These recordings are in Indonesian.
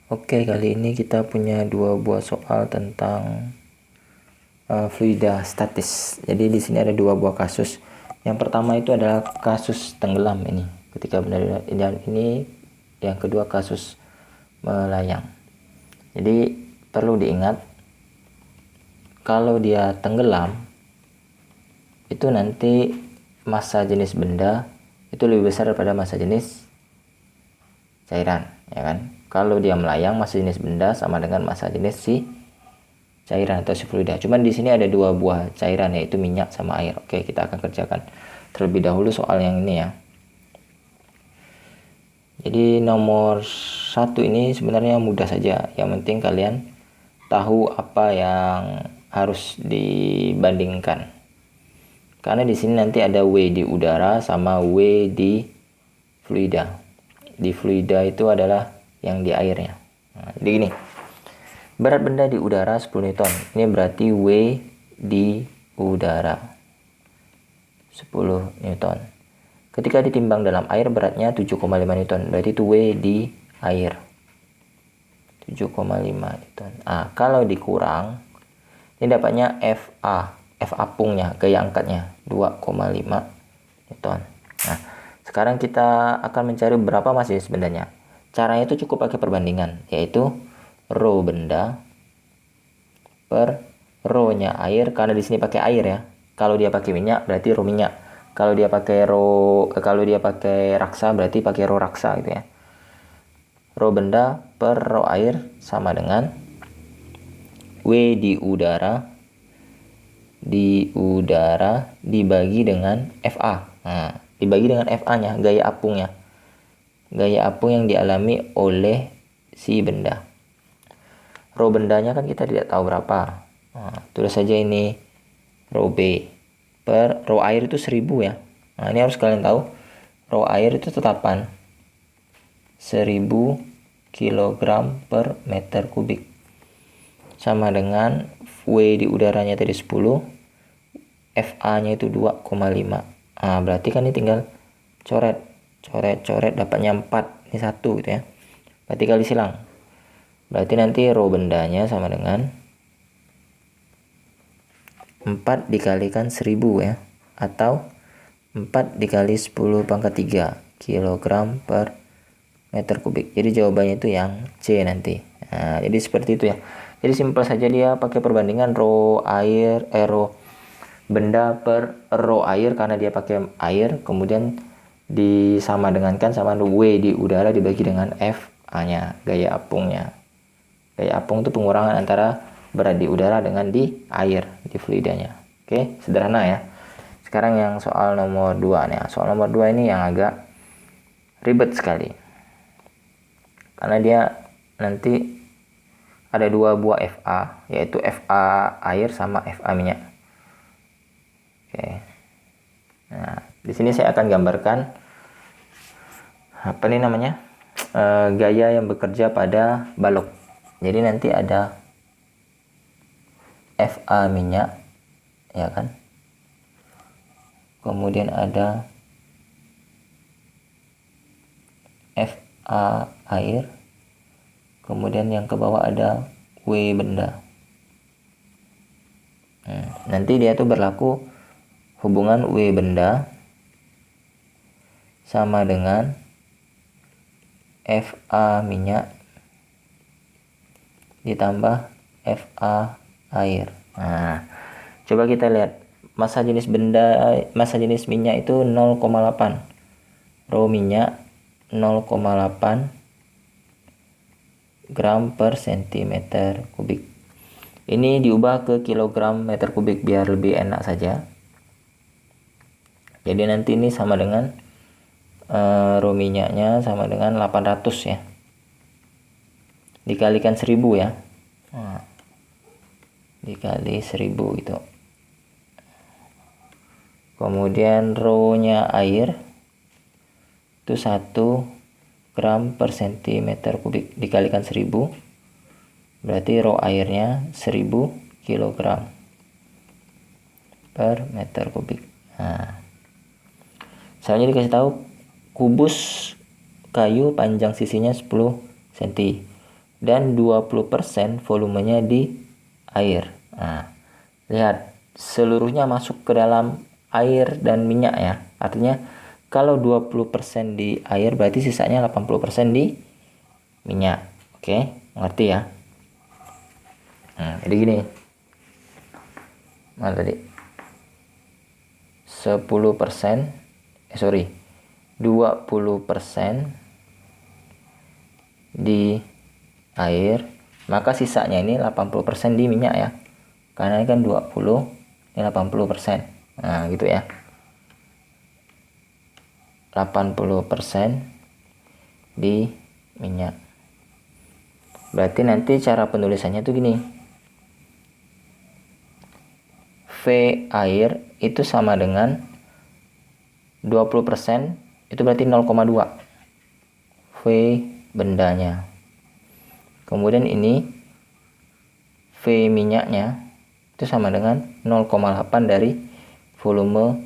Oke, kali ini kita punya dua buah soal tentang fluida statis. Jadi di sini ada dua buah kasus. Yang pertama itu adalah kasus tenggelam ini, ketika benar, dan ini yang kedua kasus melayang. Jadi perlu diingat, kalau dia tenggelam itu nanti massa jenis benda itu lebih besar daripada massa jenis cairan, ya kan? Kalau dia melayang, massa jenis benda sama dengan massa jenis si cairan atau si fluida. Cuman di sini ada dua buah cairan, yaitu minyak sama air. Oke, kita akan kerjakan terlebih dahulu soal yang ini ya. Jadi nomor 1 ini sebenarnya mudah saja. Yang penting kalian tahu apa yang harus dibandingkan. Karena di sini nanti ada W di udara sama W di fluida. Di fluida itu adalah yang di airnya. Nah, jadi gini, berat benda di udara 10 Newton. Ini berarti W di udara 10 Newton. Ketika ditimbang dalam air beratnya 7,5 Newton. Berarti itu W di air 7,5 Newton. Nah, kalau dikurang, ini dapatnya FA. F apungnya, gaya angkatnya 2,5 Newton. Nah, sekarang kita akan mencari berapa massa jenis bendanya. Caranya itu cukup pakai perbandingan, yaitu rho benda per rho-nya air, karena di sini pakai air ya. Kalau dia pakai minyak berarti rho minyak. Kalau dia pakai raksa berarti pakai rho raksa gitu ya. Rho benda per rho air sama dengan W di udara dibagi dengan FA. Nah, dibagi dengan FA-nya, gaya apungnya. Gaya apung yang dialami oleh si benda. Rho bendanya kan kita tidak tahu berapa. Nah, tulis saja ini rho B per rho air itu 1000 ya. Nah, ini harus kalian tahu. Rho air itu tetapan 1000 kg per meter kubik. Sama dengan W di udaranya tadi 10, FA-nya itu 2,5. Nah, berarti kan ini tinggal coret dapatnya 4. Ini 1 gitu ya. Berarti kali silang. Berarti nanti rho bendanya sama dengan 4 dikalikan 1000 ya. Atau 4 dikali 10 pangkat 3 kg per meter kubik. Jadi jawabannya itu yang C nanti. Nah, jadi seperti itu ya. Jadi simpel saja, dia pakai perbandingan rho benda per rho air karena dia pakai air, kemudian disama dengankan sama W di udara dibagi dengan FA-nya, gaya apungnya. Gaya apung itu pengurangan antara berat di udara dengan di air, di fluidanya. Oke, sederhana ya. Sekarang yang soal nomor 2 nih. Soal nomor 2 ini yang agak ribet sekali. Karena dia nanti ada dua buah FA, yaitu FA air sama FA minyak. Oke. Nah, di sini saya akan gambarkan apa nih namanya? Gaya yang bekerja pada balok. Jadi nanti ada FA minyak, ya kan? Kemudian ada FA air. Kemudian yang ke bawah ada W benda. Nanti dia tuh berlaku hubungan W benda sama dengan FA minyak ditambah FA air. Nah, coba kita lihat massa jenis minyak itu 0,8. Rho minyak 0,8 gram per centimeter kubik. Ini diubah ke kilogram meter kubik biar lebih enak saja. Jadi nanti ini sama dengan rho minyaknya sama dengan 800 ya. Dikalikan 1000 ya. Nah, dikali 1000 gitu. Kemudian rho-nya air itu 1 gram per centimeter kubik dikalikan 1000, berarti rho airnya 1000 kg per meter kubik. Nah, soalnya dikasih tahu kubus kayu panjang sisinya 10 cm, dan 20% volumenya di air. Nah, lihat seluruhnya masuk ke dalam air dan minyak ya. Artinya kalau 20% di air berarti sisanya 80% di minyak. Oke, ngerti ya? Jadi gini. Mana tadi? 20% di air, maka sisanya ini 80% di minyak ya. Karena ini kan 20, ini 80%. Nah, gitu ya. 80% di minyak. Berarti nanti cara penulisannya tuh gini. V air itu sama dengan 20%, itu berarti 0,2. V bendanya. Kemudian ini V minyaknya itu sama dengan 0,8 dari volume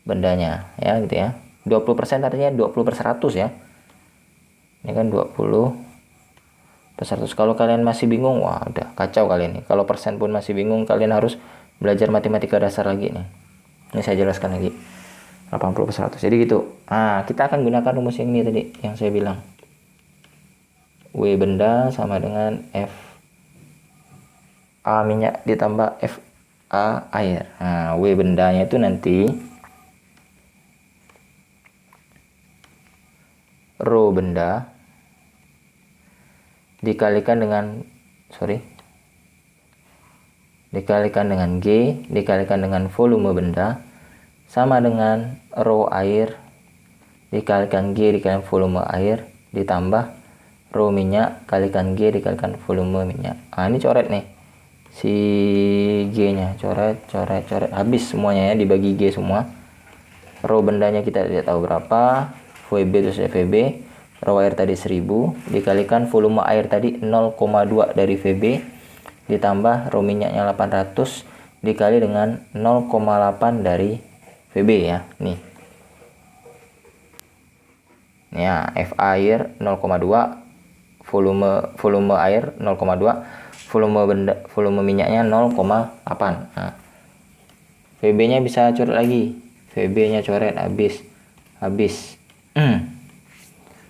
bendanya ya, gitu ya. 20% artinya 20/100 ya. Ini kan 20/100. Kalau kalian masih bingung, wah udah kacau kalian nih. Kalau persen pun masih bingung, kalian harus belajar matematika dasar lagi nih. Ini saya jelaskan lagi. 80/100. Jadi gitu. Nah, kita akan gunakan rumus yang ini tadi yang saya bilang. W benda sama dengan F A minyak ditambah F A air. Nah, W bendanya itu nanti rho benda dikalikan dengan G dikalikan dengan volume benda sama dengan rho air dikalikan G dikalikan volume air ditambah rho minyak kalikan G dikalikan volume minyak. Nah, ini coret nih si G nya, coret habis semuanya ya, dibagi G semua. Rho bendanya kita tidak tahu berapa, VB itu VB, rho air tadi 1000 dikalikan volume air tadi 0,2 dari VB ditambah rho minyaknya 800 dikali dengan 0,8 dari VB ya. Nih ya, F air 0,2, volume air 0,2, volume minyaknya 0,8. Nah, VB nya bisa coret lagi, VB nya coret habis.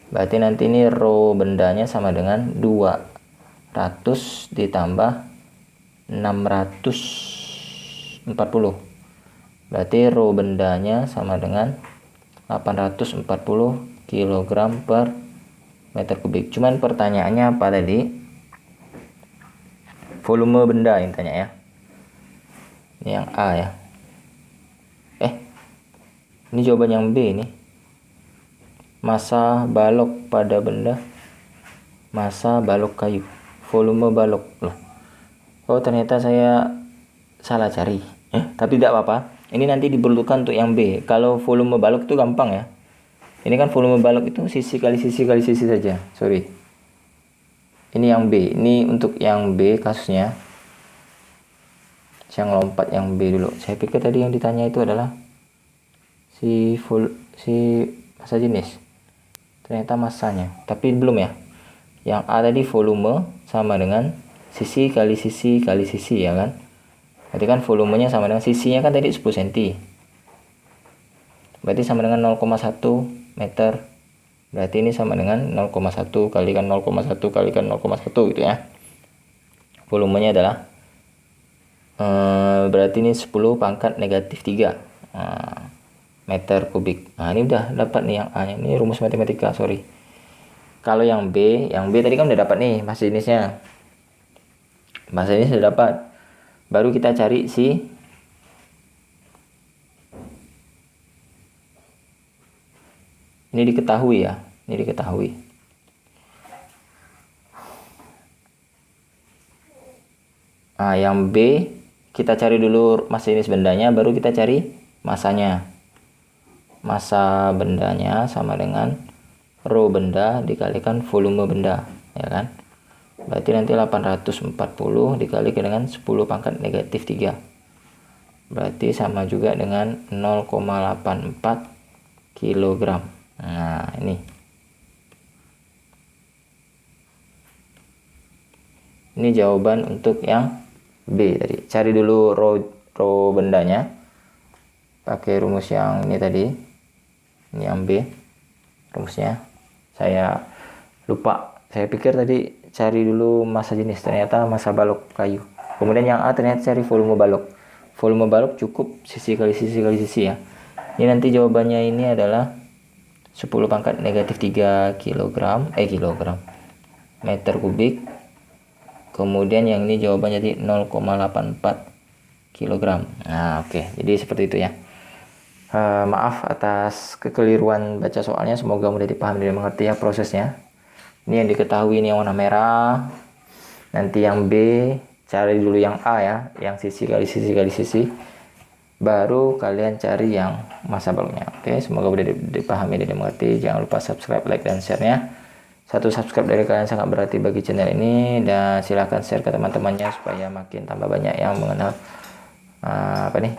Berarti nanti ini rho bendanya sama dengan 200 ditambah 640. Berarti rho bendanya sama dengan 840 kg per meter kubik. Cuman pertanyaannya apa tadi? Volume benda yang tanya ya. Ini yang A ya. Ini jawaban yang B nih. Massa balok pada benda, massa balok kayu, volume balok. Loh, oh ternyata saya salah cari. Tapi tidak apa-apa. Ini nanti diperlukan untuk yang B. Kalau volume balok itu gampang ya. Ini kan volume balok itu sisi kali sisi kali sisi saja. Sorry. Ini yang B. Ini untuk yang B kasusnya. Saya ngelompat yang B dulu. Saya pikir tadi yang ditanya itu adalah si massa jenis. Ternyata massanya. Tapi belum ya. Yang A tadi volume sama dengan sisi kali sisi kali sisi ya kan. Berarti kan volumenya sama dengan sisinya kan tadi 10 cm. Berarti sama dengan 0,1 meter. Berarti ini sama dengan 0,1 kalikan 0,1 kalikan 0,1 gitu ya. Volumenya adalah berarti ini 10 pangkat negatif 3 meter kubik. Nah, ini udah dapat nih yang A nya. Ini rumus matematika, sorry. Kalau yang B tadi kan udah dapat nih massa jenisnya. Massa jenis sudah dapat. Baru kita cari si ini diketahui ya. Ini diketahui. Nah, yang B kita cari dulu massa jenis bendanya, baru kita cari massanya. Massa bendanya sama dengan rho benda dikalikan volume benda, ya kan? Berarti nanti 840 dikalikan dengan 10 pangkat negatif 3. Berarti sama juga dengan 0,84 kg. Nah, ini. Ini jawaban untuk yang B tadi. Cari dulu row bendanya. Pakai rumus yang ini tadi. Ini yang B. Rumusnya. Saya lupa. Saya pikir tadi cari dulu massa jenis. Ternyata massa balok kayu. Kemudian yang A ternyata cari volume balok. Volume balok cukup sisi kali sisi kali sisi ya. Ini nanti jawabannya ini adalah 10 pangkat negatif 3 kilogram meter kubik. Kemudian yang ini jawabannya jadi 0,84 kilogram. Nah, oke. Jadi seperti itu ya. Maaf atas kekeliruan baca soalnya, semoga mudah dipahami dan mengerti ya prosesnya. Ini yang diketahui, ini yang warna merah. Nanti yang B, cari dulu yang A ya, yang sisi kali sisi kali sisi. Baru kalian cari yang massa baloknya. Oke, semoga mudah dipahami dan dimengerti. Jangan lupa subscribe, like, dan share-nya. Satu subscribe dari kalian sangat berarti bagi channel ini, dan silahkan share ke teman-temannya supaya makin tambah banyak yang mengenal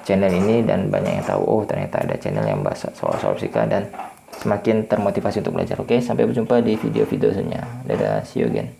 channel ini, dan banyak yang tahu oh ternyata ada channel yang bahas soal fisika, dan semakin termotivasi untuk belajar. Oke, sampai berjumpa di video-video selanjutnya. Dadah, see you again.